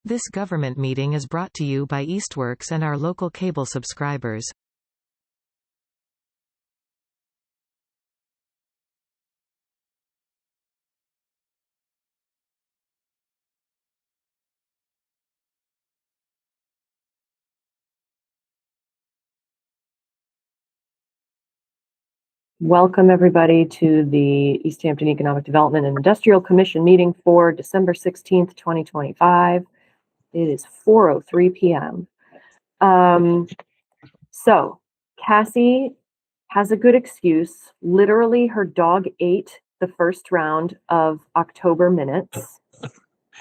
This government meeting is brought to you by Eastworks and our local cable subscribers. Welcome everybody to the Easthampton Economic Development and Industrial Commission meeting for December 16th, 2025. It is 4:03 p.m. So Cassie has a good excuse. Literally, her dog ate the first round of October minutes,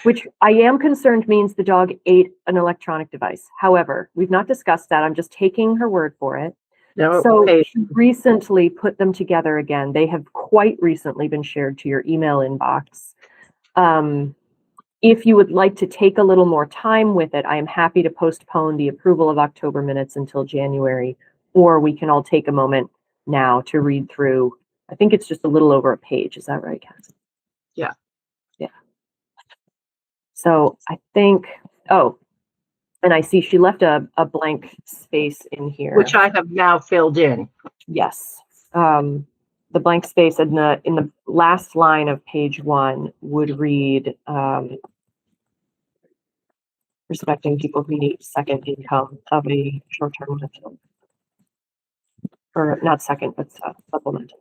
which I am concerned means the dog ate an electronic device. However, we've not discussed that. I'm just taking her word for it. No, So okay. she recently put them together again. They have quite recently been shared to your email inbox. If you would like to take a little more time with it, I am happy to postpone the approval of October minutes until January, or we can all take a moment now to read through. I think it's just a little over a page. Is that right, Cassie? Yeah. Yeah. So I think, and I see she left a blank space in here. Which I have now filled in. Yes. The blank space in the last line of page 1 would read, respecting people who need second income of a short-term rental. Or not second, but supplemental.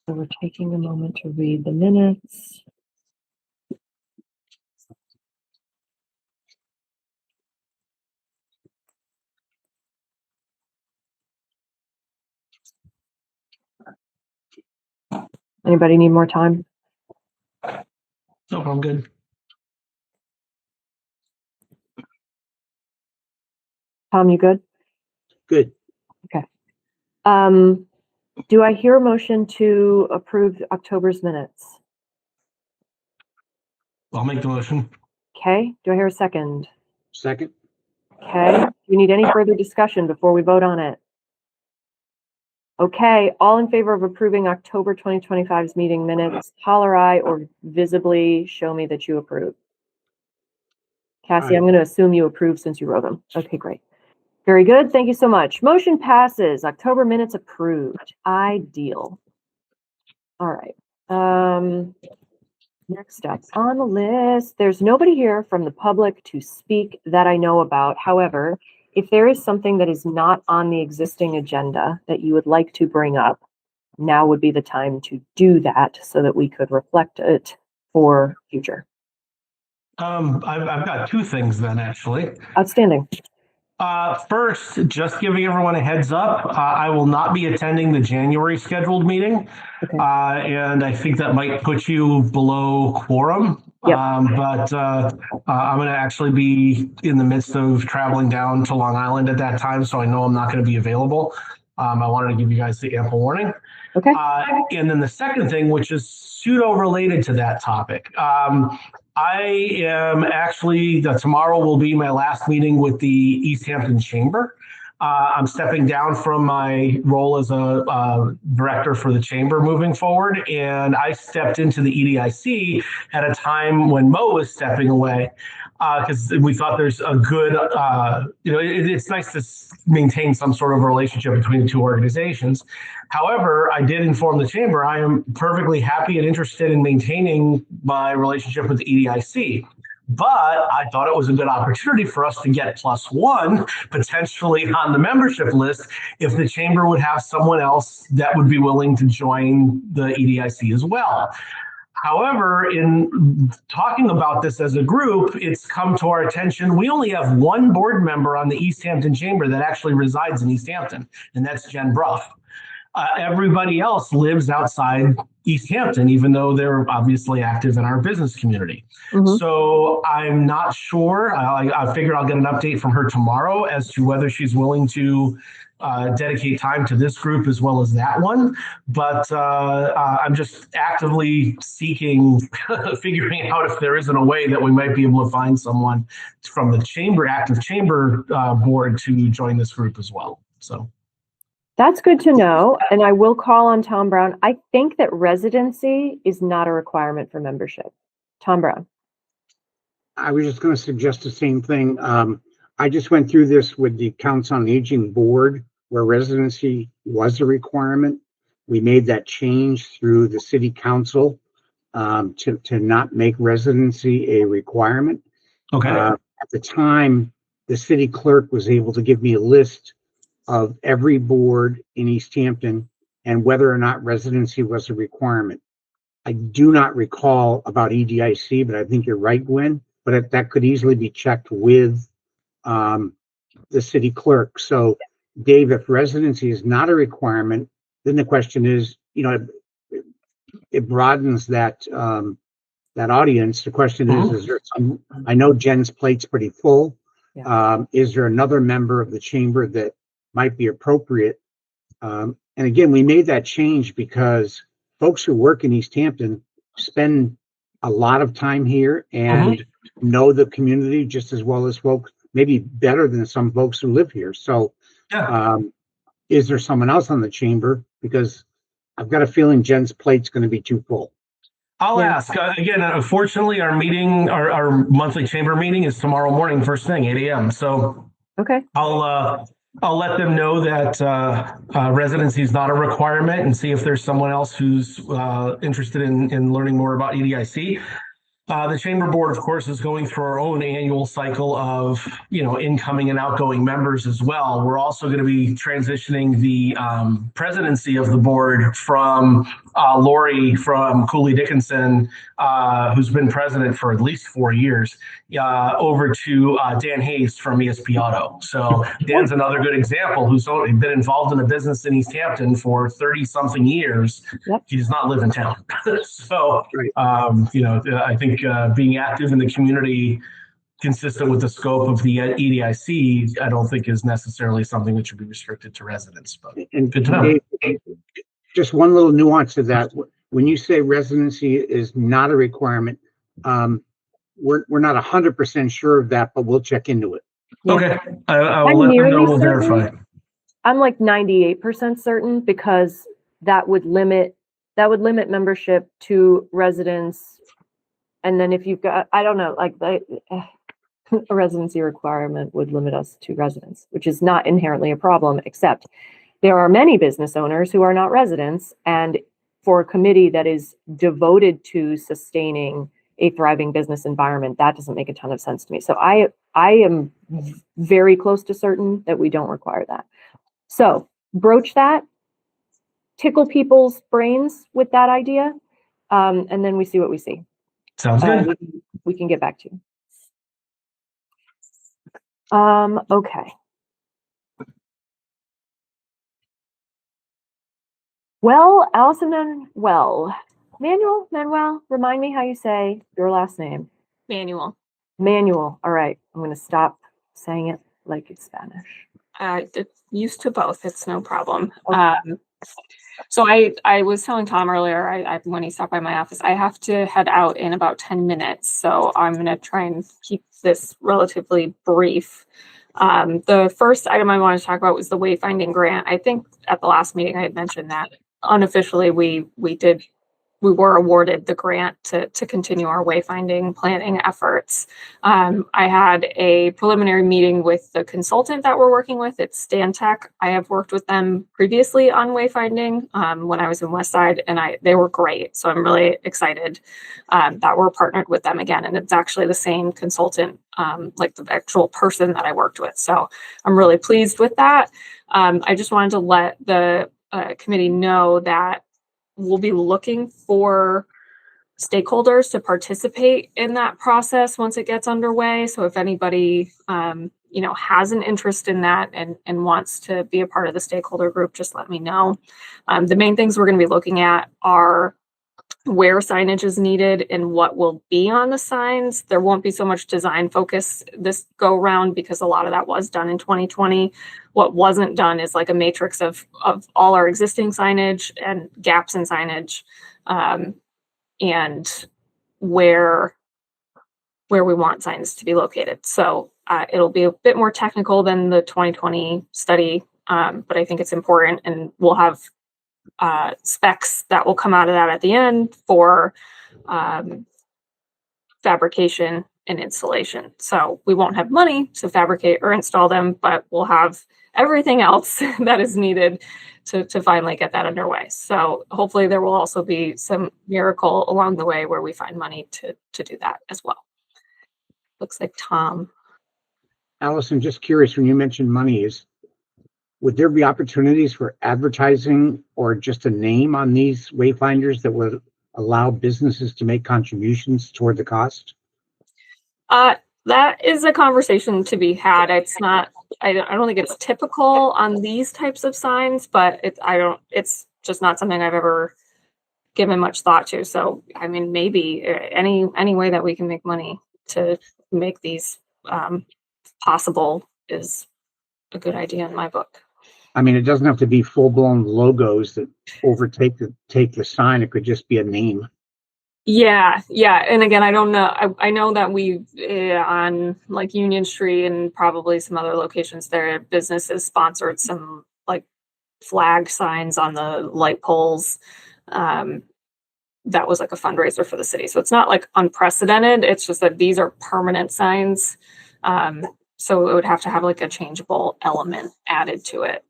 So we're taking a moment to read the minutes. Anybody need more time? No, I'm good. Tom, you good? Good. Okay. Do I hear a motion to approve October's minutes? I'll make the motion. Okay. Do I hear a second? Second. Okay. Do you need any further discussion before we vote on it? Okay. All in favor of approving October 2025's meeting minutes, holler aye or visibly show me that you approve. Cassie, Aye. I'm going to assume you approve since you wrote them. Okay, great. Very good. Thank you so much. Motion passes. October minutes approved. Ideal. All right. Next up on the list, there's nobody here from the public to speak that I know about. However, if there is something that is not on the existing agenda that you would like to bring up, now would be the time to do that so that we could reflect it for future. I've got two things then, actually. Outstanding. First, just giving everyone a heads up, I will not be attending the January scheduled meeting. Okay. And I think that might put you below quorum. Yep. But I'm going to actually be in the midst of traveling down to Long Island at that time, so I know I'm not going to be available. I wanted to give you guys the ample warning. Okay. And then the second thing, which is pseudo related to that topic, I am actually, tomorrow will be my last meeting with the Easthampton Chamber. I'm stepping down from my role as a director for the chamber moving forward, and I stepped into the EDIC at a time when Mo was stepping away because we thought there's a good, it's nice to maintain some sort of relationship between the two organizations. However, I did inform the chamber I am perfectly happy and interested in maintaining my relationship with the EDIC. But I thought it was a good opportunity for us to get +1 potentially on the membership list if the chamber would have someone else that would be willing to join the EDIC as well. However, in talking about this as a group, it's come to our attention. We only have one board member on the Easthampton Chamber that actually resides in Easthampton, and that's Jen Bruff. Everybody else lives outside Easthampton, even though they're obviously active in our business community. Mhm. So I'm not sure. I figure I'll get an update from her tomorrow as to whether she's willing to dedicate time to this group as well as that one. But I'm just actively seeking, figuring out if there isn't a way that we might be able to find someone from the chamber, active chamber board to join this group as well. So That's good to know. And I will call on Tom Brown. I think that residency is not a requirement for membership. Tom Brown. I was just going to suggest the same thing. I just went through this with the Council on Aging Board, where residency was a requirement. We made that change through the City Council to not make residency a requirement. okay. At the time, the city clerk was able to give me a list of every board in Easthampton and whether or not residency was a requirement. I do not recall about EDIC, but I think you're right, Gwen. But that could easily be checked with the city clerk. So, Dave, if residency is not a requirement, then the question is, it broadens that that audience. The question is there some? I know Jen's plate's pretty full. Yeah. Is there another member of the chamber that might be appropriate? And again, we made that change because folks who work in Easthampton spend a lot of time here and know the community just as well as folks, maybe better than some folks who live here. So is there someone else on the chamber? Because I've got a feeling Jen's plate's going to be too full. I'll ask. Again, unfortunately, our meeting, our monthly chamber meeting is tomorrow morning, first thing, 8 a.m. So Okay. I'll let them know that residency is not a requirement and see if there's someone else who's interested in learning more about EDIC. The chamber board, of course, is going through our own annual cycle of, incoming and outgoing members as well. We're also going to be transitioning the presidency of the board from Lori from Cooley Dickinson, who's been president for at least 4 years, over to Dan Hayes from ESP Auto. So Dan's another good example who's been involved in a business in Easthampton for 30-something years. Yep. He does not live in town. So, I think being active in the community consistent with the scope of the EDIC, I don't think is necessarily something that should be restricted to residents, but And good to know. Dave, just one little nuance to that. When you say residency is not a requirement, we're not 100% sure of that, but we'll check into it. Yeah. Okay. I will let them know. We'll verify. I'm like 98% certain because that would limit membership to residents. And then if you've got, I don't know, like a residency requirement would limit us to residents, which is not inherently a problem, except there are many business owners who are not residents. And for a committee that is devoted to sustaining a thriving business environment, that doesn't make a ton of sense to me. So I am very close to certain that we don't require that. So broach that, tickle people's brains with that idea, and then we see what we see. Sounds good. We can get back to you. Okay. Well, Allison Manuel, remind me how you say your last name. Manual. All right. I'm going to stop saying it like it's Spanish. Used to both. It's no problem. Okay. So I was telling Tom earlier, when he stopped by my office, I have to head out in about 10 minutes. So I'm going to try and keep this relatively brief. The first item I wanted to talk about was the wayfinding grant. I think at the last meeting I had mentioned that unofficially we were awarded the grant to continue our wayfinding planning efforts. I had a preliminary meeting with the consultant that we're working with. It's Stantec. I have worked with them previously on wayfinding when I was in Westside, and they were great. So I'm really excited that we're partnered with them again. And it's actually the same consultant, like the actual person that I worked with. So I'm really pleased with that. I just wanted to let the committee know that we'll be looking for stakeholders to participate in that process once it gets underway. So if anybody, has an interest in that and wants to be a part of the stakeholder group, just let me know. The main things we're going to be looking at are where signage is needed and what will be on the signs. There won't be so much design focus this go round because a lot of that was done in 2020. What wasn't done is like a matrix of all our existing signage and gaps in signage, and where we want signs to be located. So it'll be a bit more technical than the 2020 study but I think it's important, and we'll have specs that will come out of that at the end for fabrication and installation. So we won't have money to fabricate or install them, but we'll have everything else that is needed to finally get that underway. So hopefully there will also be some miracle along the way where we find money to do that as well. Looks like Tom. Allison, just curious, when you mentioned money, would there be opportunities for advertising or just a name on these wayfinders that would allow businesses to make contributions toward the cost? That is a conversation to be had. It's not, I don't think it's typical on these types of signs, but it's just not something I've ever given much thought to. So, I mean, maybe any way that we can make money to make these possible is a good idea in my book. I mean, it doesn't have to be full-blown logos that take the sign. It could just be a name. Yeah. And again, I don't know. I know that we on like Union Street and probably some other locations there, businesses sponsored some like flag signs on the light poles. That was like a fundraiser for the city. So it's not like unprecedented. It's just that these are permanent signs. So it would have to have like a changeable element added to it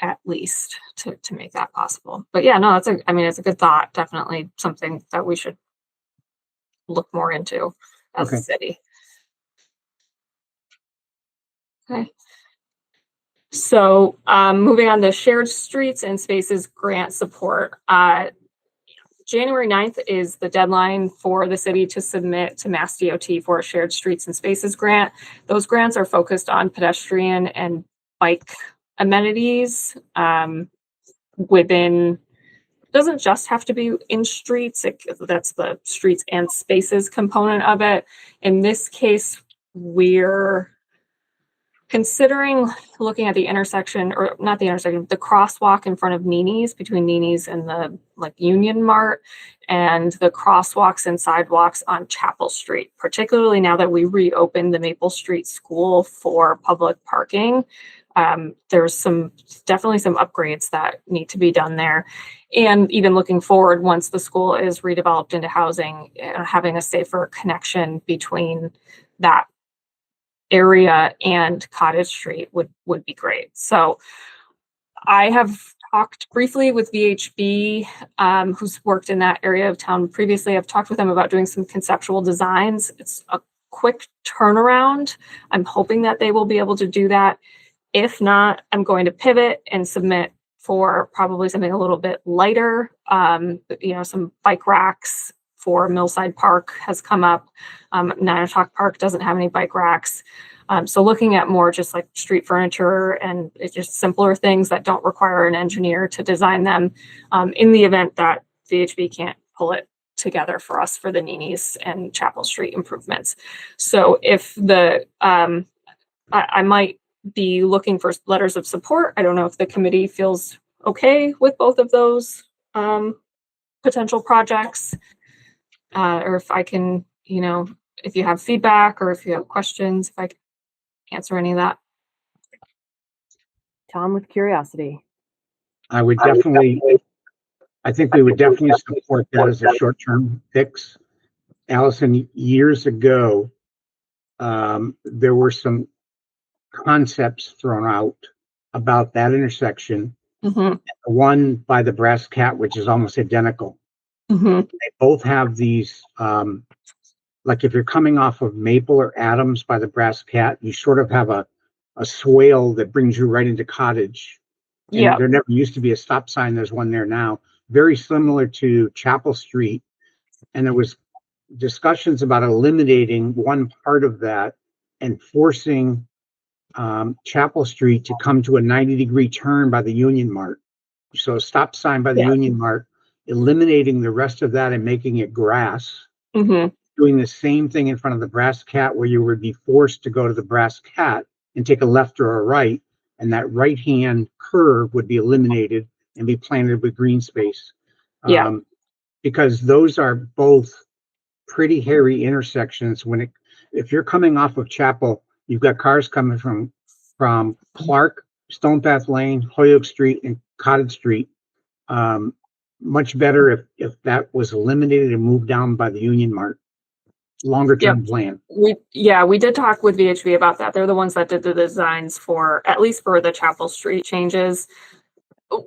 at least to make that possible. But yeah, no, it's a good thought. Definitely something that we should look more into as a city. Okay. So moving on to shared streets and spaces grant support. January 9th is the deadline for the city to submit to Mass DOT for a shared streets and spaces grant. Those grants are focused on pedestrian and bike amenities within, doesn't just have to be in streets. That's the streets and spaces component of it. In this case, we're considering looking at the intersection, or not the intersection, the crosswalk in front of Nini's, between Nini's and the like Union Mart, and the crosswalks and sidewalks on Chapel Street, particularly now that we reopened the Maple Street School for public parking. There's definitely some upgrades that need to be done there. And even looking forward, once the school is redeveloped into housing, having a safer connection between that area and Cottage Street would be great. So I have talked briefly with VHB, who's worked in that area of town previously. I've talked with them about doing some conceptual designs. It's a quick turnaround. I'm hoping that they will be able to do that. If not, I'm going to pivot and submit for probably something a little bit lighter. Some bike racks for Millside Park has come up. Nantucket Park doesn't have any bike racks. So looking at more just like street furniture and it's just simpler things that don't require an engineer to design them, in the event that VHB can't pull it together for us for the Nini's and Chapel Street improvements. So if I might be looking for letters of support. I don't know if the committee feels okay with both of those potential projects, or if I can, if you have feedback or if you have questions, if I can answer any of that. Tom, with curiosity. I think we would definitely support that as a short-term fix. Allison, years ago, there were some concepts thrown out about that intersection. Mm-hmm. The one by the Brass Cat, which is almost identical. Mm-hmm. They both have these, like if you're coming off of Maple or Adams by the Brass Cat, you sort of have a swale that brings you right into Cottage. And there never used to be a stop sign. There's one there now, very similar to Chapel Street. And there was discussions about eliminating one part of that and forcing Chapel Street to come to a 90-degree turn by the Union Mart. So a stop sign by the Union Mart, eliminating the rest of that and making it grass. Mm-hmm. Doing the same thing in front of the Brass Cat, where you would be forced to go to the Brass Cat and take a left or a right, and that right-hand curve would be eliminated and be planted with green space. Because those are both pretty hairy intersections. If you're coming off of Chapel, you've got cars coming from Clark Stonepath Lane, Holyoke Street, and Cottage Street. Much better if that was eliminated and moved down by the Union Mart. Longer term plan. We did talk with VHB about that. They're the ones that did the designs for, at least for the Chapel Street changes.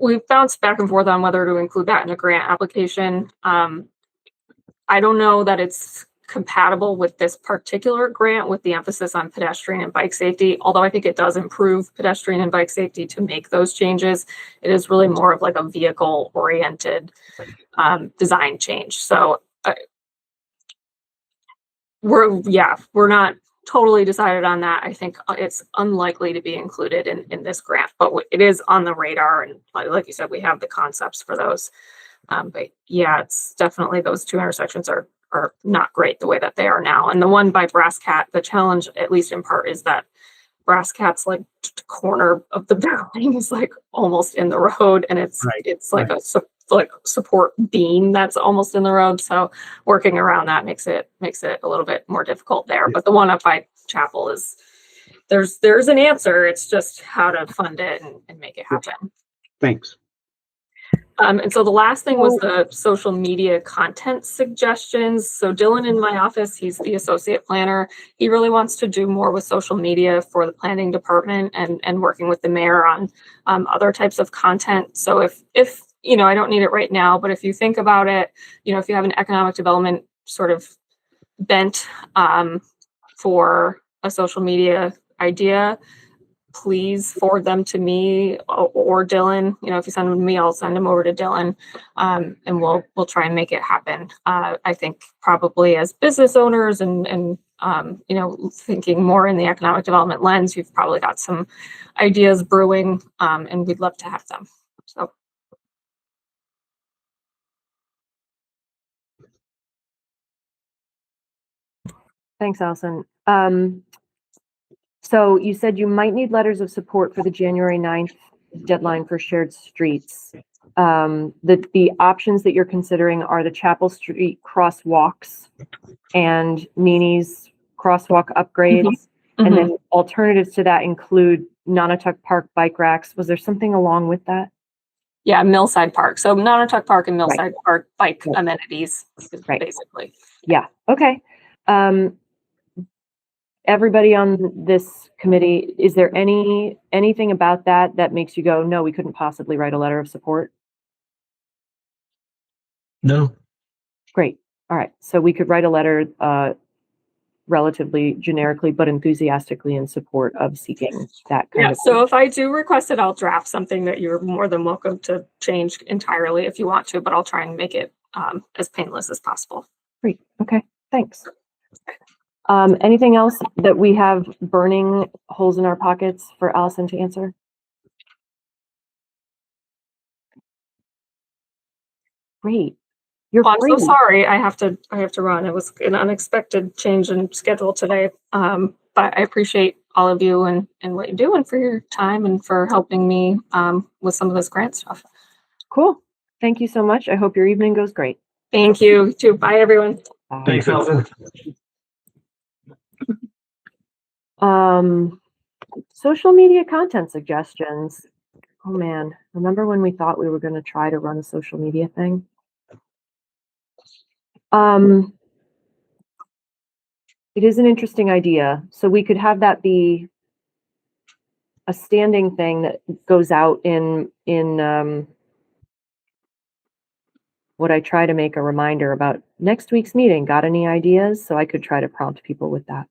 We've bounced back and forth on whether to include that in a grant application. I don't know that it's compatible with this particular grant with the emphasis on pedestrian and bike safety, although I think it does improve pedestrian and bike safety to make those changes. It is really more of like a vehicle oriented design change. So we're not totally decided on that. I think it's unlikely to be included in this grant, but it is on the radar. And like you said, we have the concepts for those. But yeah, it's definitely, those two intersections are not great the way that they are now. And the one by Brass Cat, the challenge, at least in part, is that Brass Cat's like corner of the building is like almost in the road, and it's like a support beam that's almost in the road. So working around that makes it a little bit more difficult there. But the one up by Chapel is, there's an answer. It's just how to fund it and make it happen. Thanks. And so the last thing was the social media content suggestions. So Dylan in my office, he's the associate planner. He really wants to do more with social media for the planning department and working with the mayor on other types of content. So if I don't need it right now, but if you think about it, if you have an economic development sort of bent for a social media idea, please forward them to me or Dylan. If you send them to me, I'll send them over to Dylan, and we'll try and make it happen. I think probably as business owners and thinking more in the economic development lens, you've probably got some ideas brewing, and we'd love to have them. So. Thanks, Allison. So you said you might need letters of support for the January 9th deadline for shared streets. The options that you're considering are the Chapel Street crosswalks and Nini's crosswalk upgrades. And then alternatives to that include Nonotuck Park bike racks. Was there something along with that? Yeah, Millside Park. So Nonotuck Park and Millside Park bike amenities, basically. Yeah, okay. Everybody on this committee, is there anything about that makes you go, no, we couldn't possibly write a letter of support? No. Great. All right. So we could write a letter relatively generically, but enthusiastically in support of seeking that kind of thing. So if I do request it, I'll draft something that you're more than welcome to change entirely if you want to, but I'll try and make it as painless as possible. Great. Okay. Thanks. Anything else that we have burning holes in our pockets for Allison to answer? Great. I'm so sorry. I have to run. It was an unexpected change in schedule today. But I appreciate all of you and what you're doing for your time and for helping me with some of this grant stuff. Cool. Thank you so much. I hope your evening goes great. Thank you too. Bye, everyone. Bye. Thanks, Allison. Social media content suggestions. Oh man, remember when we thought we were going to try to run a social media thing? It is an interesting idea. So we could have that be a standing thing that goes out in what I try to make a reminder about next week's meeting. Got any ideas? So I could try to prompt people with that.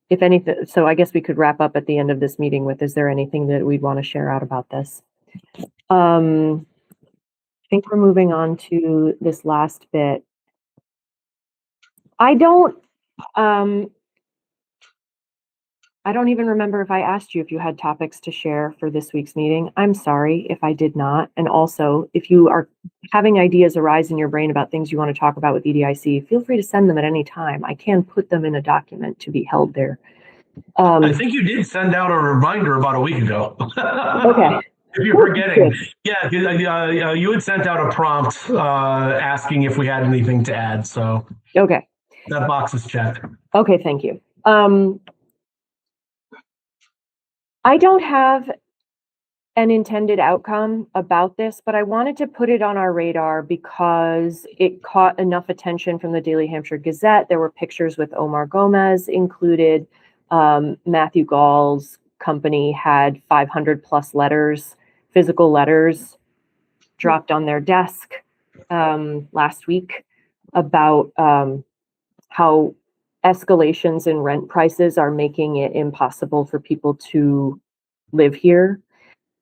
If anything, so I guess we could wrap up at the end of this meeting with, is there anything that we'd want to share out about this? I think we're moving on to this last bit. I don't even remember if I asked you if you had topics to share for this week's meeting. I'm sorry if I did not. And also, if you are having ideas arise in your brain about things you want to talk about with EDIC, feel free to send them at any time. I can put them in a document to be held there. I think you did send out a reminder about a week ago. Okay. If you're forgetting. Yeah, you had sent out a prompt asking if we had anything to add. So okay, that box is checked. Okay, thank you. I don't have an intended outcome about this, but I wanted to put it on our radar because it caught enough attention from the Daily Hampshire Gazette. There were pictures with Omar Gomez included. Matthew Gall's company had 500 plus letters, physical letters, dropped on their desk last week about how escalations in rent prices are making it impossible for people to live here.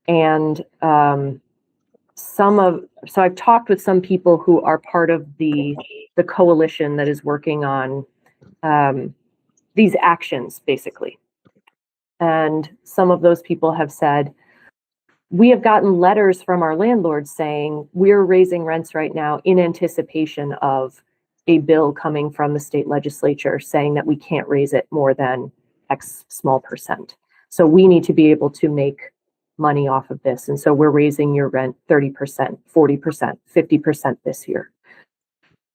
And so I've talked with some people who are part of the coalition that is working on these actions, basically. And some of those people have said, we have gotten letters from our landlords saying we're raising rents right now in anticipation of a bill coming from the state legislature saying that we can't raise it more than X small percent. So we need to be able to make money off of this. And so we're raising your rent 30%, 40%, 50% this year.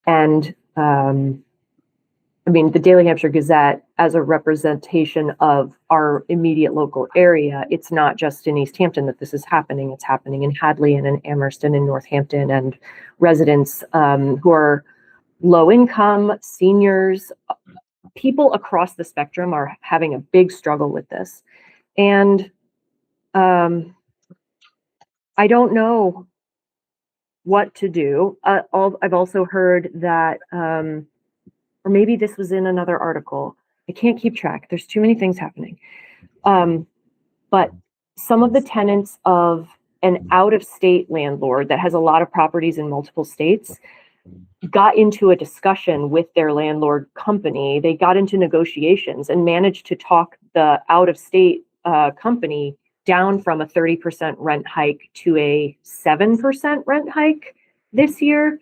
And I mean, the Daily Hampshire Gazette, as a representation of our immediate local area, it's not just in Easthampton that this is happening. It's happening in Hadley and in Amherst and in Northampton, and residents who are low income, seniors, people across the spectrum are having a big struggle with this. And I don't know what to do. I've also heard that, or maybe this was in another article. I can't keep track. There's too many things happening. But some of the tenants of an out-of-state landlord that has a lot of properties in multiple states got into a discussion with their landlord company. They got into negotiations and managed to talk the out-of-state company down from a 30% rent hike to a 7% rent hike this year,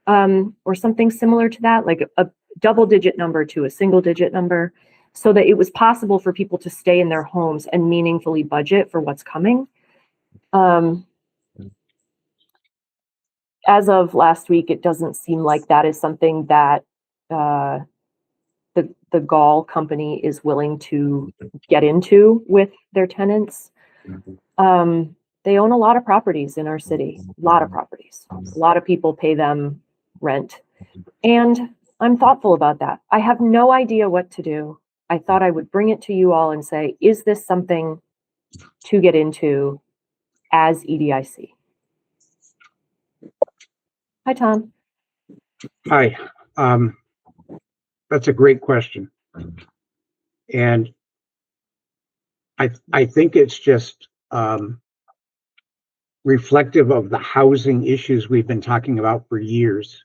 or something similar to that, like a double-digit number to a single-digit number, so that it was possible for people to stay in their homes and meaningfully budget for what's coming. As of last week, it doesn't seem like that is something that the Gall company is willing to get into with their tenants. They own a lot of properties in our city, a lot of properties. A lot of people pay them rent. And I'm thoughtful about that. I have no idea what to do. I thought I would bring it to you all and say, is this something to get into as EDIC? Hi, Tom. Hi. That's a great question. And I think it's just reflective of the housing issues we've been talking about for years.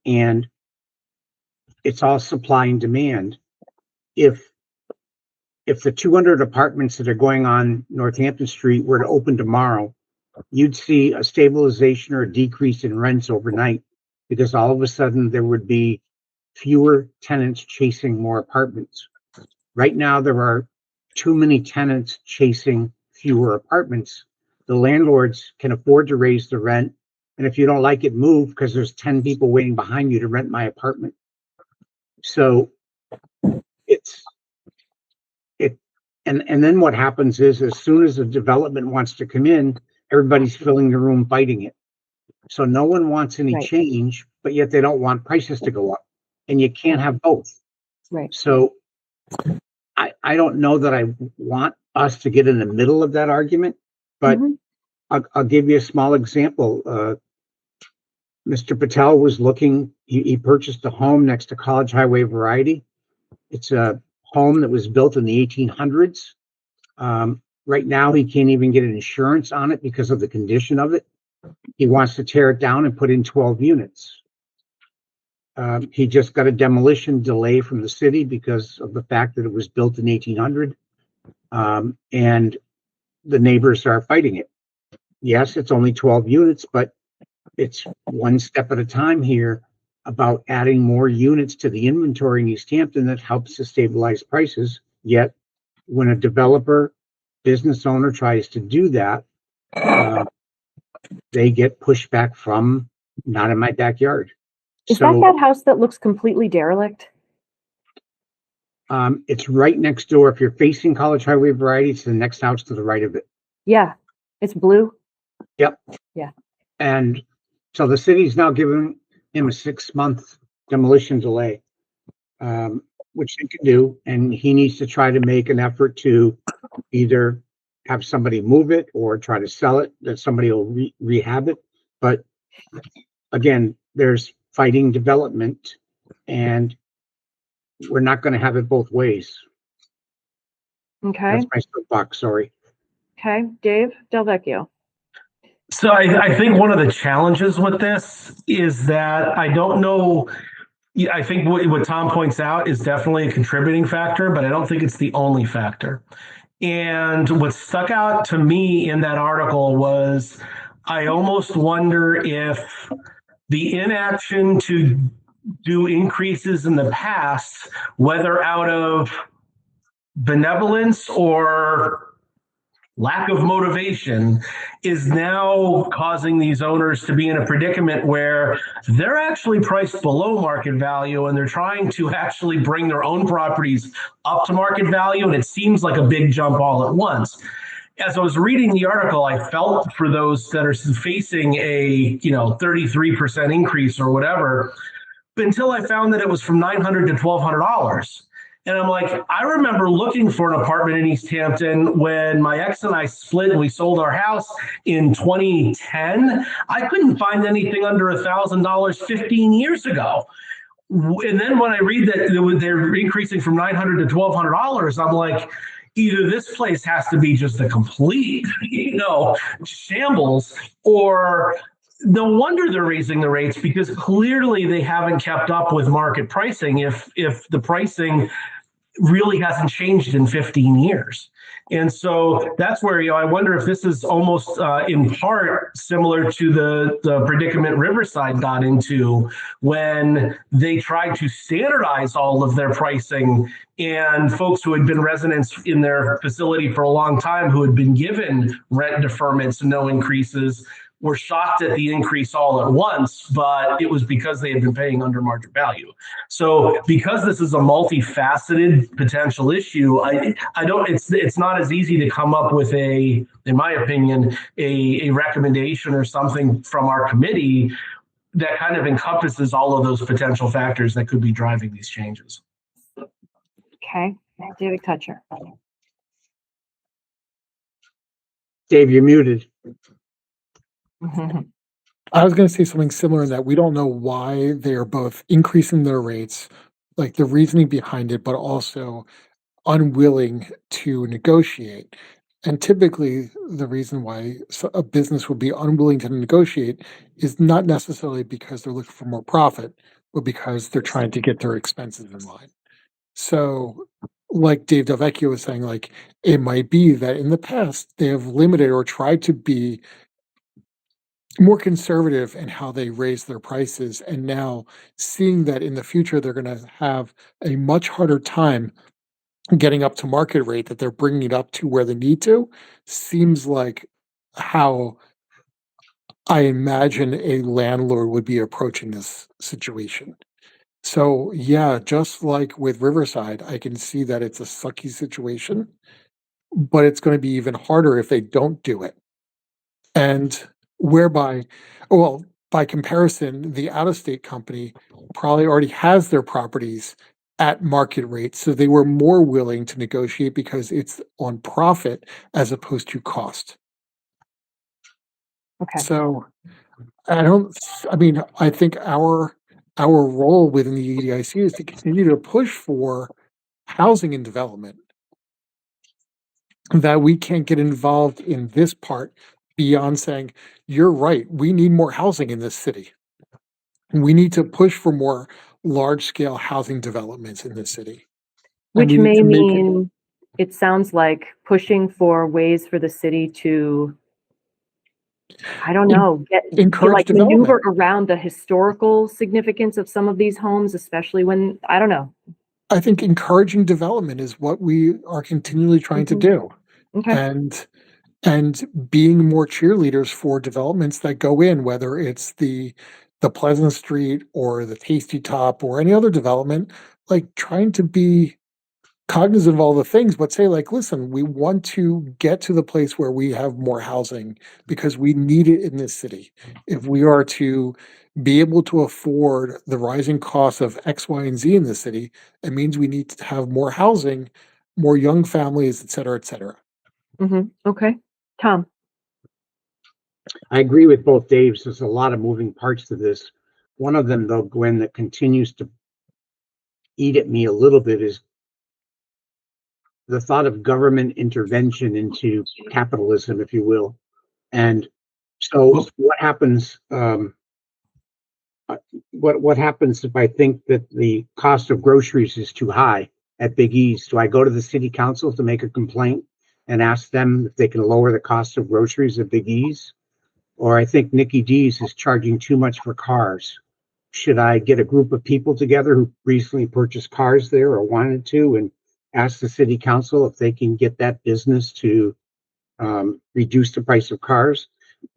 And it's all supply and demand. If the 200 apartments that are going on Northampton Street were to open tomorrow, you'd see a stabilization or a decrease in rents overnight, because all of a sudden there would be fewer tenants chasing more apartments. Right now, there are too many tenants chasing fewer apartments. The landlords can afford to raise the rent. And if you don't like it, move, because there's 10 people waiting behind you to rent my apartment. So and then what happens is, as soon as the development wants to come in, everybody's filling the room fighting it. So no one wants any change, but yet they don't want prices to go up. And you can't have both. Right. So I don't know that I want us to get in the middle of that argument, but I'll give you a small example. Mr. Patel was looking, he purchased a home next to College Highway Variety. It's a home that was built in the 1800s. Right now, he can't even get an insurance on it because of the condition of it. He wants to tear it down and put in 12 units. He just got a demolition delay from the city because of the fact that it was built in 1800. And the neighbors are fighting it. Yes, it's only 12 units, but it's one step at a time here about adding more units to the inventory in Easthampton that helps to stabilize prices. Yet when a developer, business owner tries to do that, they get pushback from not in my backyard. Is that house that looks completely derelict? It's right next door. If you're facing College Highway Variety, it's the next house to the right of it. Yeah, it's blue. Yep. Yeah. And so the city's now giving him a 6-month demolition delay, which they can do, and he needs to try to make an effort to either have somebody move it or try to sell it, that somebody will rehab it. But again, there's fighting development, and we're not going to have it both ways. Okay. That's my soapbox. Sorry. Okay. Dave Delvecchio. So I think one of the challenges with this is that I don't know. Yeah, I think what Tom points out is definitely a contributing factor, but I don't think it's the only factor. And what stuck out to me in that article was I almost wonder if the inaction to do increases in the past, whether out of benevolence or lack of motivation, is now causing these owners to be in a predicament where they're actually priced below market value and they're trying to actually bring their own properties up to market value. And it seems like a big jump all at once. As I was reading the article, I felt for those that are facing a 33% increase or whatever, until I found that it was from $900 to $1,200. And I'm like, I remember looking for an apartment in Easthampton when my ex and I split and we sold our house in 2010. I couldn't find anything under $1,000 15 years ago. And then when I read that they're increasing from $900 to $1,200, I'm like, either this place has to be just a complete, shambles, or no wonder they're raising the rates, because clearly they haven't kept up with market pricing if the pricing really hasn't changed in 15 years. And so that's where, I wonder if this is almost in part similar to the predicament Riverside got into when they tried to standardize all of their pricing, and folks who had been residents in their facility for a long time who had been given rent deferments and no increases were shocked at the increase all at once, but it was because they had been paying under market value. So because this is a multifaceted potential issue, it's not as easy to come up with in my opinion, a recommendation or something from our committee that kind of encompasses all of those potential factors that could be driving these changes. Okay. David Kutcher. Dave, you're muted. I was going to say something similar in that we don't know why they are both increasing their rates, like the reasoning behind it, but also unwilling to negotiate. And typically, the reason why a business would be unwilling to negotiate is not necessarily because they're looking for more profit, but because they're trying to get their expenses in line. So, like Dave Delvecchio was saying, like it might be that in the past they have limited or tried to be more conservative in how they raise their prices, and now seeing that in the future they're going to have a much harder time getting up to market rate, that they're bringing it up to where they need to, seems like how I imagine a landlord would be approaching this situation. So yeah, just like with Riverside, I can see that it's a sucky situation, but it's going to be even harder if they don't do it. And whereby, well, by comparison, the out-of-state company probably already has their properties at market rate, so they were more willing to negotiate because it's on profit as opposed to cost. Okay. So I think our role within the EDIC is to continue to push for housing and development, that we can't get involved in this part beyond saying, you're right, we need more housing in this city. We need to push for more large scale housing developments in this city. Which may mean, it sounds like pushing for ways for the city to, I don't know, encourage maneuver development. around the historical significance of some of these homes, especially when, I don't know. I think encouraging development is what we are continually trying to do. Okay. And being more cheerleaders for developments that go in, whether it's the Pleasant Street or the Tasty Top or any other development, like trying to be cognizant of all the things, but say like, listen, we want to get to the place where we have more housing because we need it in this city. If we are to be able to afford the rising costs of X, Y, and Z in the city, it means we need to have more housing, more young families, et cetera, et cetera. Okay. Tom? I agree with both Daves. There's a lot of moving parts to this. One of them, though, Gwen, that continues to eat at me a little bit is the thought of government intervention into capitalism, if you will. And so what happens, what happens if I think that the cost of groceries is too high at Big E's? Do I go to the city council to make a complaint and ask them if they can lower the cost of groceries at Big E's? Or I think Nikki D's is charging too much for cars. Should I get a group of people together who recently purchased cars there or wanted to and ask the city council if they can get that business to reduce the price of cars?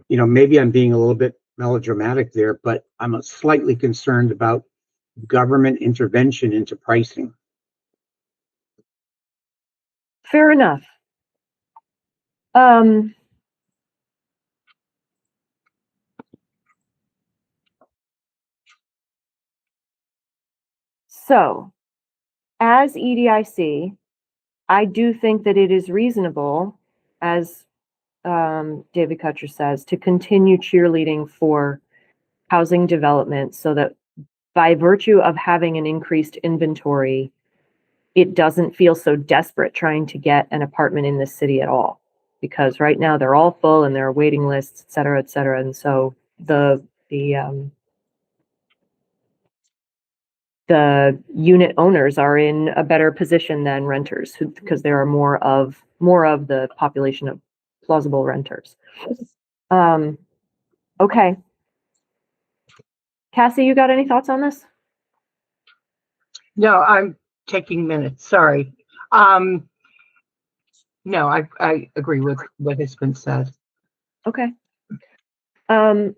You know, maybe I'm being a little bit melodramatic there, but I'm slightly concerned about government intervention into pricing. Fair enough. So, as EDIC, I do think that it is reasonable, as David Kutcher says, to continue cheerleading for housing development so that by virtue of having an increased inventory, it doesn't feel so desperate trying to get an apartment in this city at all. Because right now they're all full and there are waiting lists, et cetera, et cetera. And so the unit owners are in a better position than renters because there are more of the population of plausible renters. Okay. Cassie, you got any thoughts on this? No, I'm taking minutes. Sorry. No, I agree with what has been said. Okay. All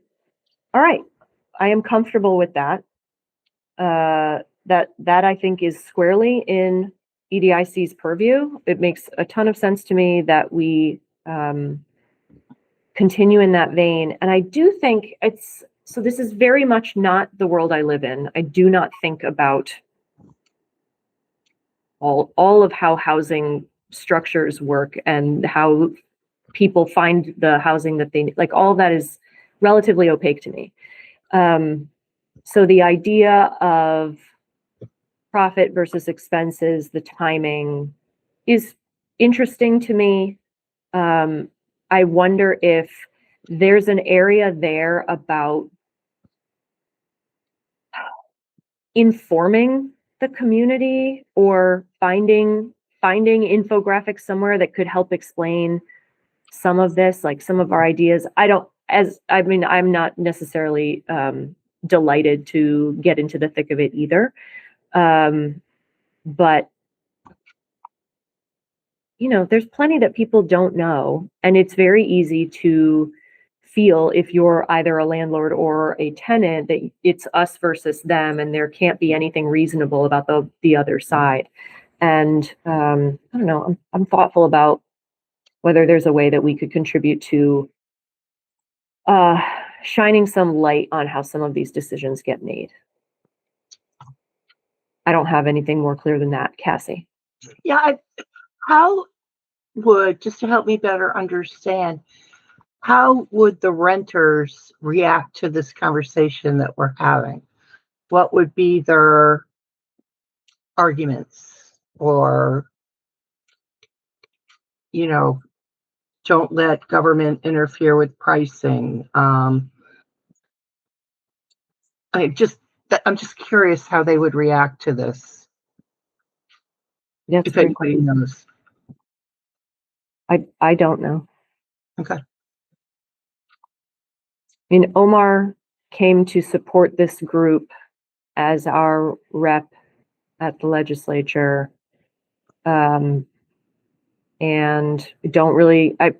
right. I am comfortable with that. That I think is squarely in EDIC's purview. It makes a ton of sense to me that we continue in that vein. And I do think so this is very much not the world I live in. I do not think about all of how housing structures work and how people find the housing that they need. Like, all that is relatively opaque to me. So the idea of profit versus expenses, the timing is interesting to me. I wonder if there's an area there about informing the community or finding infographics somewhere that could help explain some of this, like some of our ideas. I'm not necessarily delighted to get into the thick of it either. But you know, there's plenty that people don't know, and it's very easy to feel, if you're either a landlord or a tenant, that it's us versus them and there can't be anything reasonable about the other side. And I don't know, I'm thoughtful about whether there's a way that we could contribute to shining some light on how some of these decisions get made. I don't have anything more clear than that. Cassie? Yeah, how would, just to help me better understand, how would the renters react to this conversation that we're having? What would be their arguments? Or, you know, don't let government interfere with pricing. I'm just curious how they would react to this. That's if anybody knows. I don't know. Okay. I mean, Omar came to support this group as our rep at the legislature. And don't really, I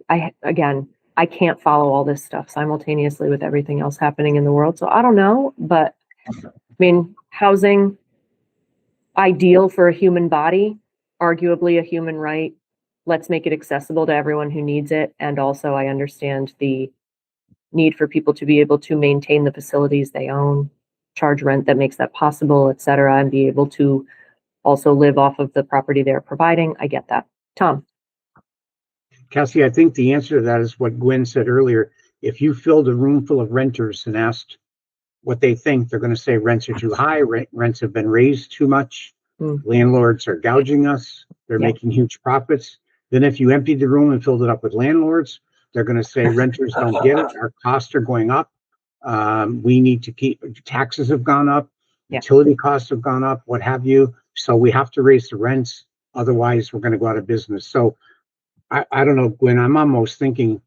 can't follow all this stuff simultaneously with everything else happening in the world. So I don't know, but I mean, housing, ideal for a human body, arguably a human right. Let's make it accessible to everyone who needs it. And also, I understand the need for people to be able to maintain the facilities they own, charge rent that makes that possible, et cetera, and be able to also live off of the property they're providing. I get that. Tom. Cassie, I think the answer to that is what Gwen said earlier. If you filled a room full of renters and asked what they think, they're going to say rents are too high, rents have been raised too much, landlords are gouging us, they're making huge profits. Then if you emptied the room and filled it up with landlords, they're going to say renters don't get it, our costs are going up, we need to keep, taxes have gone up, utility costs have gone up, what have you, so we have to raise the rents, otherwise we're going to go out of business. So I don't know, Gwen, I'm almost thinking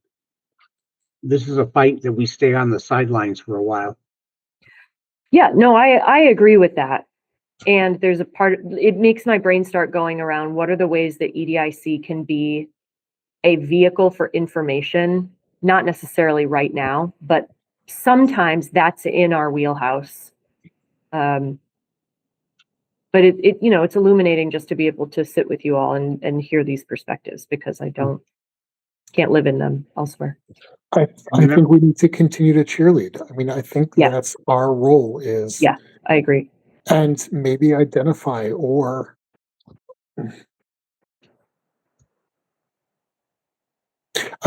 this is a fight that we stay on the sidelines for a while. Yeah, no, I agree with that. And there's a part, it makes my brain start going around what are the ways that EDIC can be a vehicle for information, not necessarily right now, but sometimes that's in our wheelhouse. But it you know, it's illuminating just to be able to sit with you all and hear these perspectives, because I can't live in them elsewhere. I think we need to continue to cheerlead. I mean, I think that's our role is. Yeah, I agree. And maybe identify or I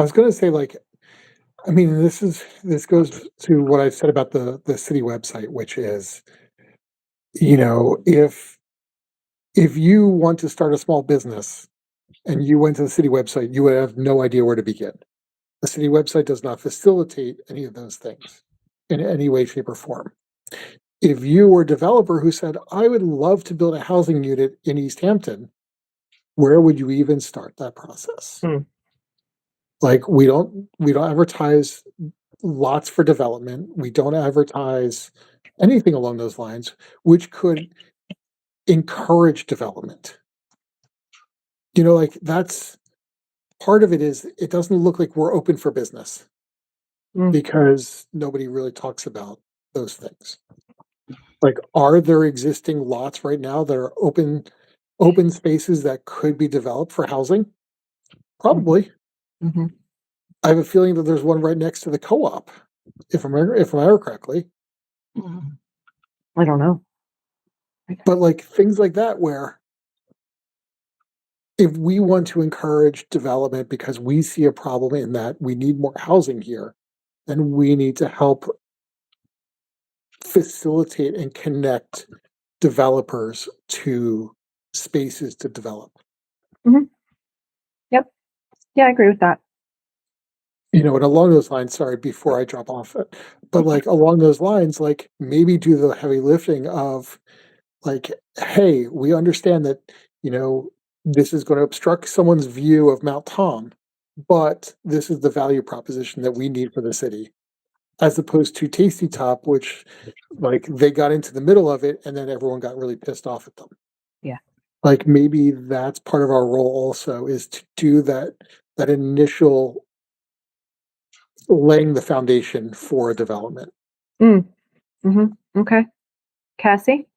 was going to say, like, I mean, this goes to what I said about the city website, which is, you know, if you want to start a small business and you went to the city website, you would have no idea where to begin. The city website does not facilitate any of those things in any way, shape, or form. If you were a developer who said, I would love to build a housing unit in Easthampton, where would you even start that process? Like, we don't advertise lots for development. We don't advertise anything along those lines, which could encourage development. You know, like, that's part of it. Is it doesn't look like we're open for business because nobody really talks about those things. Like, are there existing lots right now that are open spaces that could be developed for housing? Probably. I have a feeling that there's one right next to the co-op, if I remember correctly. I don't know. But like things like that, where if we want to encourage development because we see a problem in that we need more housing here, then we need to help facilitate and connect developers to spaces to develop. Yep. Yeah, I agree with that. You know, and along those lines, sorry, before I drop off it, but like along those lines, like maybe do the heavy lifting of like, hey, we understand that, you know, this is going to obstruct someone's view of Mount Tom, but this is the value proposition that we need for the city, as opposed to Tasty Top, which like they got into the middle of it and then everyone got really pissed off at them. Yeah. Like maybe that's part of our role also, is to do that initial laying the foundation for a development. Okay. Cassie?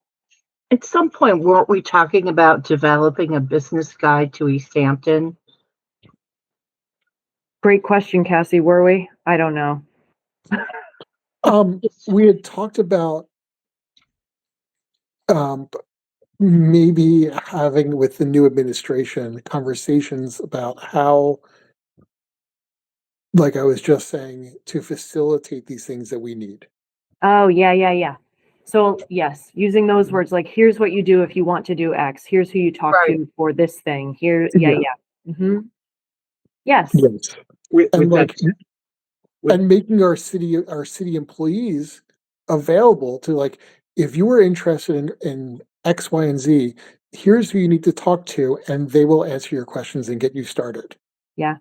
At some point, weren't we talking about developing a business guide to Easthampton? Great question, Cassie. Were we? I don't know. We had talked about maybe having with the new administration conversations about how, like I was just saying, to facilitate these things that we need. Oh, yeah. So yes, using those words, like, here's what you do if you want to do X. Here's who you talk to for this thing. Here, Yes. And like, and making our city employees available to, like, if you were interested in X, Y, and Z, here's who you need to talk to, and they will answer your questions and get you started. Yeah.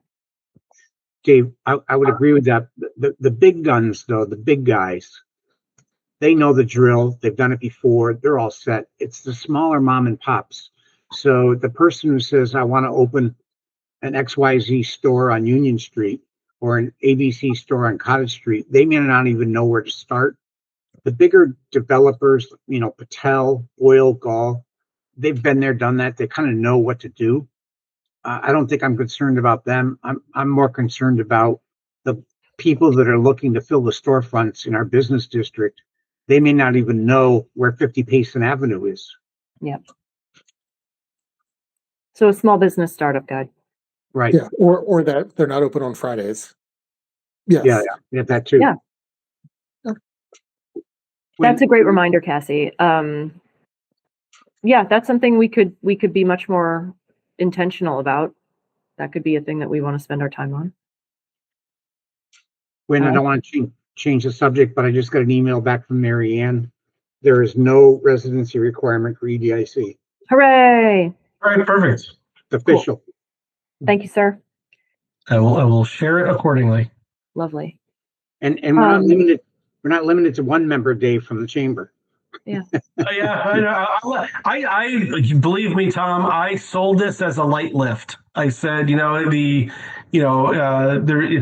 Dave, I would agree with that. The big guns, though, the big guys, they know the drill. They've done it before. They're all set. It's the smaller mom and pops. So the person who says, I want to open an XYZ store on Union Street or an ABC store on Cottage Street, they may not even know where to start. The bigger developers, you know, Patel, Boyle, Gall, they've been there, done that. They kind of know what to do. I don't think I'm concerned about them. I'm more concerned about the people that are looking to fill the storefronts in our business district. They may not even know where 50 Payson Avenue is. Yep. So a small business startup guide. Right. Yeah, or that they're not open on Fridays. Yes. Yeah, that too. Yeah. That's a great reminder, Cassie. Yeah, that's something we could be much more intentional about. That could be a thing that we want to spend our time on. When I don't want to change the subject, but I just got an email back from Mary Ann. There is no residency requirement for EDIC. Hooray! All right, perfect. It's official. Cool. Thank you, sir. I will share it accordingly. Lovely. And we're not limited. We're not limited to one member, Dave, from the chamber. Yeah. Yeah, I believe me, Tom. I sold this as a light lift. I said, it's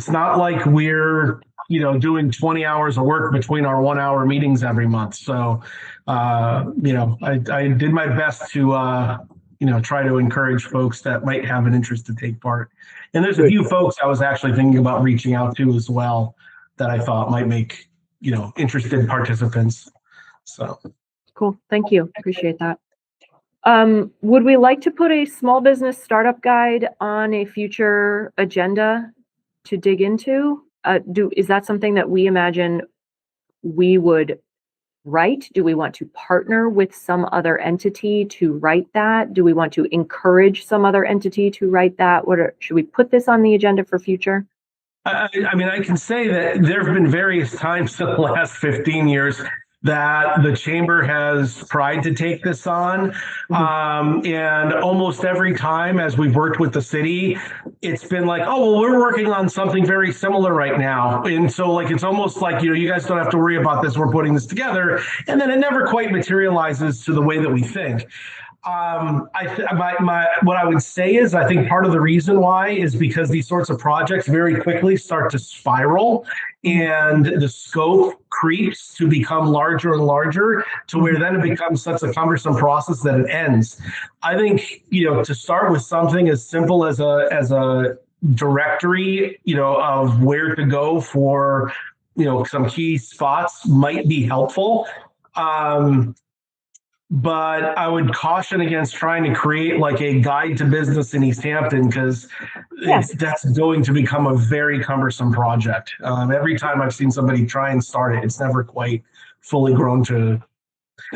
not like we're doing 20 hours of work between our 1 hour meetings every month. So, I did my best to try to encourage folks that might have an interest to take part. And there's a few folks I was actually thinking about reaching out to as well that I thought might make interested participants. So Cool. Thank you. Appreciate that. Would we like to put a small business startup guide on a future agenda to dig into? Is that something that we imagine we would write? Do we want to partner with some other entity to write that? Do we want to encourage some other entity to write that? Should we put this on the agenda for future? I can say that there have been various times in the last 15 years that the chamber has tried to take this on. And almost every time as we've worked with the city, it's been like, oh, well, we're working on something very similar right now. And so it's almost like, you guys don't have to worry about this. We're putting this together. And then it never quite materializes to the way that we think. What I would say is I think part of the reason why is because these sorts of projects very quickly start to spiral and the scope creeps to become larger and larger to where then it becomes such a cumbersome process that it ends. I think, to start with something as simple as a directory, of where to go for, some key spots might be helpful. But I would caution against trying to create like a guide to business in Easthampton because that's going to become a very cumbersome project. Every time I've seen somebody try and start it, it's never quite fully grown to,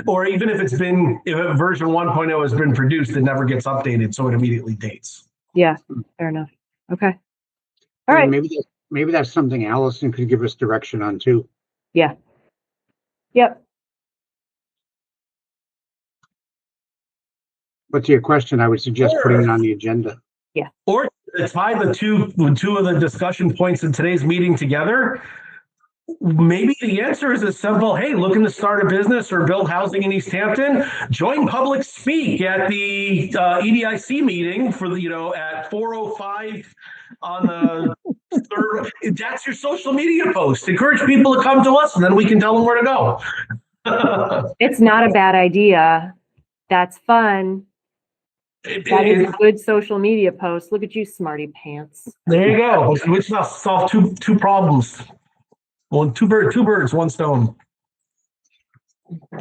or even if version 1.0 has been produced, it never gets updated, so it immediately dates. Yeah, fair enough. Okay. All right. Maybe that's something Allison could give us direction on too. Yeah. Yep. But to your question, I would suggest putting it on the agenda. Yeah. Or tie the two of the discussion points in today's meeting together. Maybe the answer is as simple, hey, looking to start a business or build housing in Easthampton, join public speak at the EDIC meeting for at 4:05 on the third. That's your social media post. Encourage people to come to us and then we can tell them where to go. It's not a bad idea. That's fun. That is a good social media post. Look at you, smarty pants. There you go. Which now solve two problems. Well, two birds, one stone.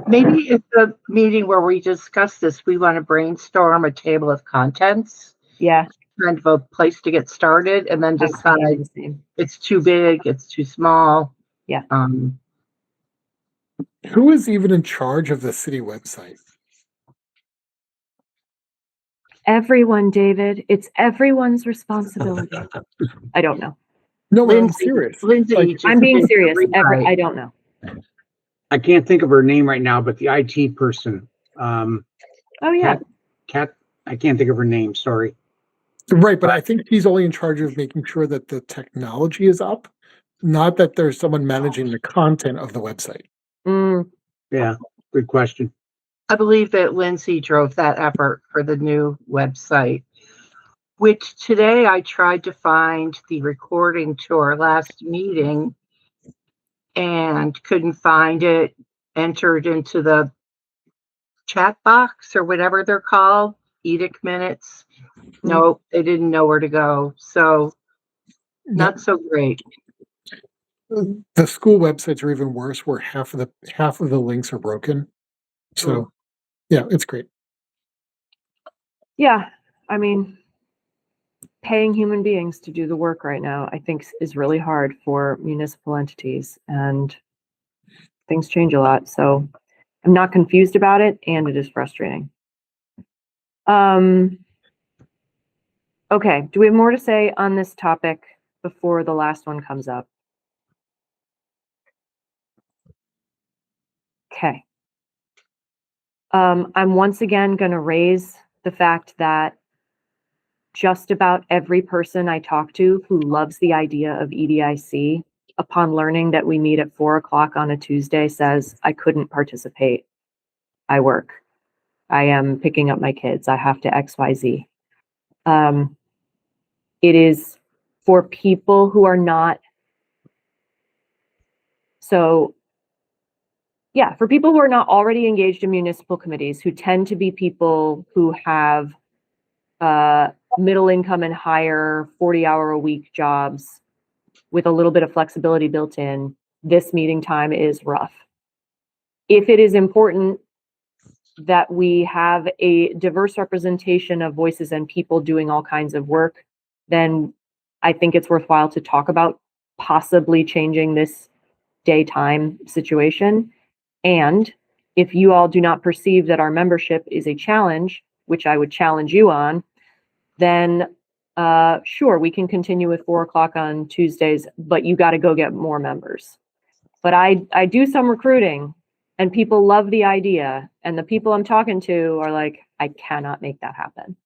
Maybe at the meeting where we discuss this, we want to brainstorm a table of contents. Yeah. Kind of a place to get started and then decide it's too big, it's too small. Yeah. Who is even in charge of the city website? Everyone, David. It's everyone's responsibility. I don't know. No, I'm serious. Lindsay, I'm being serious. I don't know. I can't think of her name right now, but the IT person. Oh yeah. Kat. I can't think of her name. Sorry. Right, but I think he's only in charge of making sure that the technology is up, not that there's someone managing the content of the website. Yeah, good question. I believe that Lindsay drove that effort for the new website, which today I tried to find the recording to our last meeting and couldn't find it, entered into the chat box or whatever they're called, edict minutes. No, they didn't know where to go. So not so great. The school websites are even worse, where half of the links are broken. So yeah, it's great. Yeah, I mean, paying human beings to do the work right now, I think is really hard for municipal entities, and things change a lot. So I'm not confused about it, and it is frustrating. Okay, do we have more to say on this topic before the last one comes up? Okay. I'm once again going to raise the fact that just about every person I talk to who loves the idea of EDIC, upon learning that we meet at 4 o'clock on a Tuesday, says, I couldn't participate. I work. I am picking up my kids. I have to XYZ. It is for people who are not. So, yeah, for people who are not already engaged in municipal committees, who tend to be people who have middle income and higher 40-hour-a-week jobs with a little bit of flexibility built in, this meeting time is rough. If it is important that we have a diverse representation of voices and people doing all kinds of work, then I think it's worthwhile to talk about possibly changing this daytime situation. And if you all do not perceive that our membership is a challenge, which I would challenge you on, then sure, we can continue at 4 o'clock on Tuesdays, but you got to go get more members. But I do some recruiting, and people love the idea, and the people I'm talking to are like, I cannot make that happen,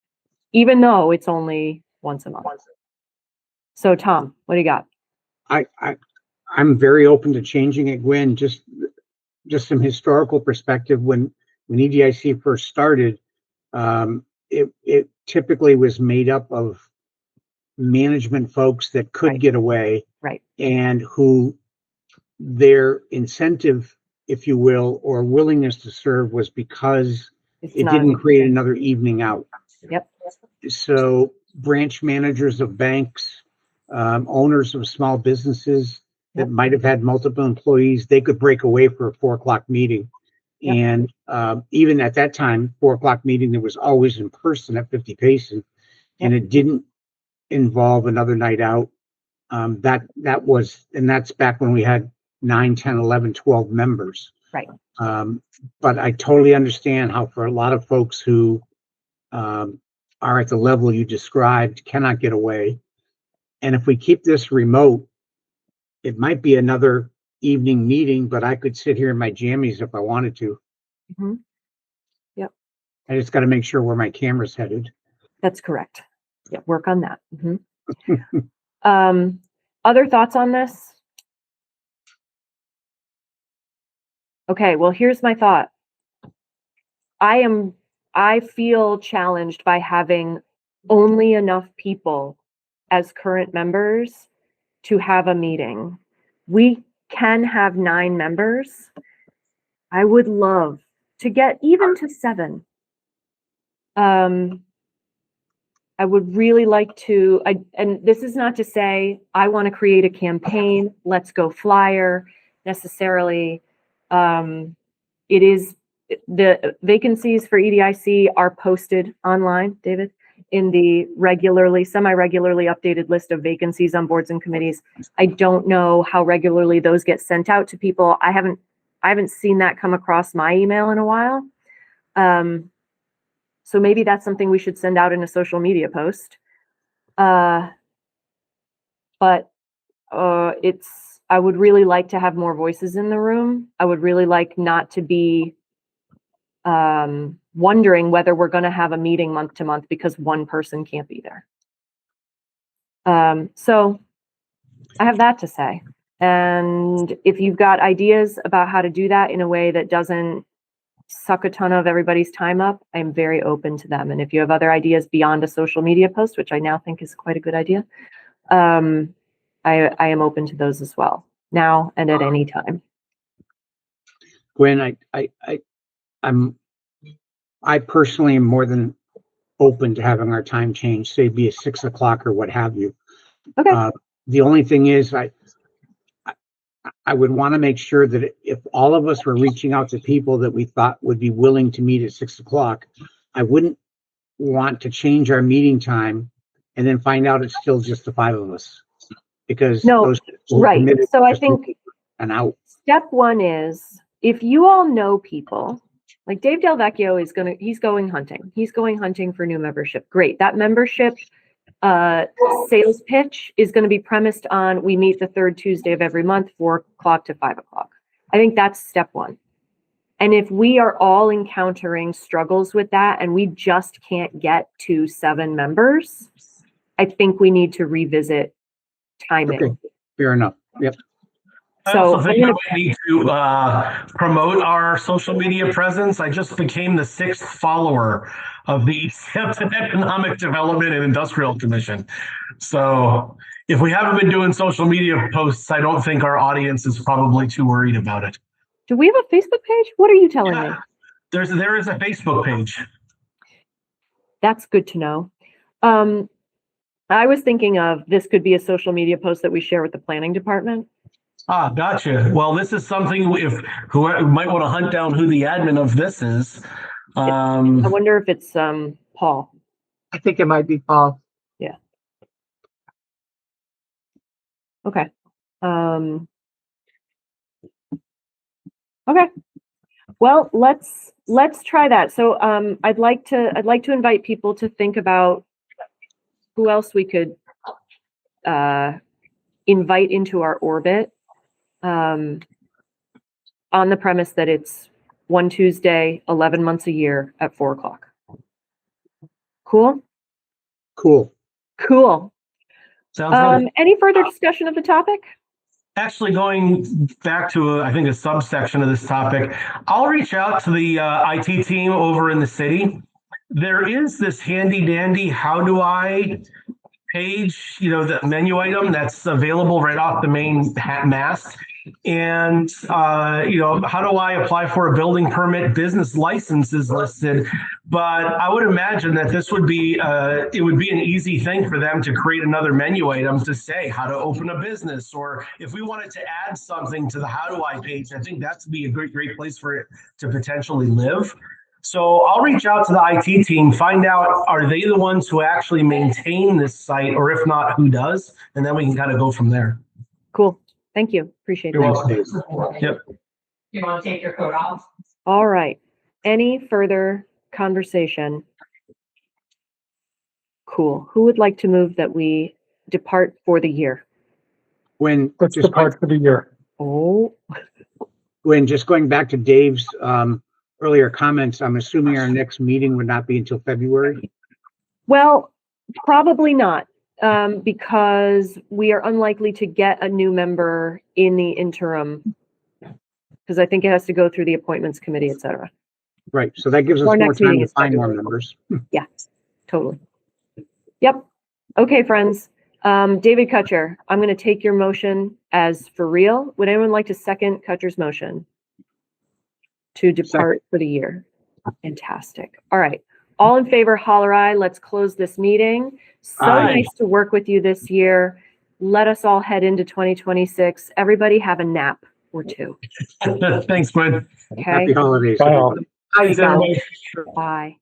even though it's only once a month. So Tom, what do you got? I'm very open to changing it, Gwen. Just some historical perspective. When EDIC first started, it typically was made up of management folks that could Right. get away, Right. and who their incentive, if you will, or willingness to serve was because It's it not didn't an create easy another evening out. thing. Yep. So branch managers of banks, owners of small businesses that Yep. might have had multiple employees, they could break away for a 4 o'clock meeting. Yep. And even at that time, 4 o'clock meeting, there was always in person at 50 Payson, and Yep. it didn't involve another night out. That was, and that's back when we had 9, 10, 11, 12 members. Right. But I totally understand how for a lot of folks who are at the level you described cannot get away. And if we keep this remote, it might be another evening meeting, but I could sit here in my jammies if I wanted to. Mhm. Yep. I just got to make sure where my camera's headed. That's correct. Yeah, work on that. Other thoughts on this? Okay, well, here's my thought. I feel challenged by having only enough people as current members to have a meeting. We can have 9 members. I would love to get even to 7. I would really like to, and this is not to say I want to create a campaign, let's go flyer necessarily. It is, the vacancies for EDIC are posted online, David, in the semi-regularly updated list of vacancies on boards and committees. I don't know how regularly those get sent out to people. I haven't seen that come across my email in a while. So maybe that's something we should send out in a social media post. But I would really like to have more voices in the room. I would really like not to be wondering whether we're going to have a meeting month to month because one person can't be there. So I have that to say. And if you've got ideas about how to do that in a way that doesn't suck a ton of everybody's time up, I'm very open to them. And if you have other ideas beyond a social media post, which I now think is quite a good idea, I am open to those as well, now and at any time. Gwen, I'm I personally am more than open to having our time changed, say be at 6 o'clock or what have you. Okay. The only thing is I would want to make sure that if all of us were reaching out to people that we thought would be willing to meet at 6 o'clock, I wouldn't want to change our meeting time and then find out it's still just the 5 of us. Because No, those people who right. committed So I just think an out. step one is if you all know people, like Dave Del Vecchio he's going hunting. He's going hunting for new membership. Great. That membership sales pitch is going to be premised on we meet the third Tuesday of every month, 4 o'clock to 5 o'clock. I think that's step one. And if we are all encountering struggles with that and we just can't get to 7 members, I think we need to revisit timing. Okay, fair enough. Yep. I also think we need to promote our social media presence. I just became the 6th follower of the Easthampton Economic Development and Industrial Commission. So if we haven't been doing social media posts, I don't think our audience is probably too worried about it. Do we have a Facebook page? What are you telling me? There is a Facebook page. That's good to know. I was thinking of this could be a social media post that we share with the planning department. Ah, gotcha. Well, this is something who might want to hunt down who the admin of this is. I wonder if it's Paul. I think it might be Paul. Yeah. Okay. Okay. Well, let's try that. So I'd like to invite people to think about who else we could invite into our orbit on the premise that it's one Tuesday, 11 months a year at 4 o'clock. Cool? Cool. Cool. Sounds good. Any further discussion of the topic? Actually, going back to, I think, a subsection of this topic, I'll reach out to the IT team over in the city. There is this handy dandy how do I page, the menu item that's available right off the main mast. And, how do I apply for a building permit? Business license is listed. But I would imagine that this would be, it would be an easy thing for them to create another menu item to say how to open a business. Or if we wanted to add something to the how do I page, I think that's be a great place for it to potentially live. So I'll reach out to the IT team, find out, are they the ones who actually maintain this site, or if not, who does? And then we can kind of go from there. Cool. Thank you. Appreciate You're that. welcome. Yep. You want to take your coat off? All right. Any further conversation? Cool. Who would like to move that we depart for the year? Let's depart for the year. Oh, Just going back to Dave's earlier comments, I'm assuming our next meeting would not be until February. well, probably not, because we are unlikely to get a new member in the interim, because I think it has to go through the appointments committee, et cetera. Right. So that gives us Our more next time meeting to is find more February. members. Yeah, totally. Yep. Okay, friends. David Kutcher, I'm going to take your motion as for real. Would anyone like to second Kutcher's motion to depart for the year? Fantastic. All right. All in favor, holler aye. Let's close this meeting. So Aye. nice to work with you this year. Let us all head into 2026. Everybody have a nap or two. Thanks, Gwen. Okay. Happy holidays, Bye all. everybody. Thanks, everybody. Bye.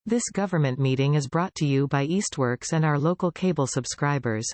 This government meeting is brought to you by Eastworks and our local cable subscribers.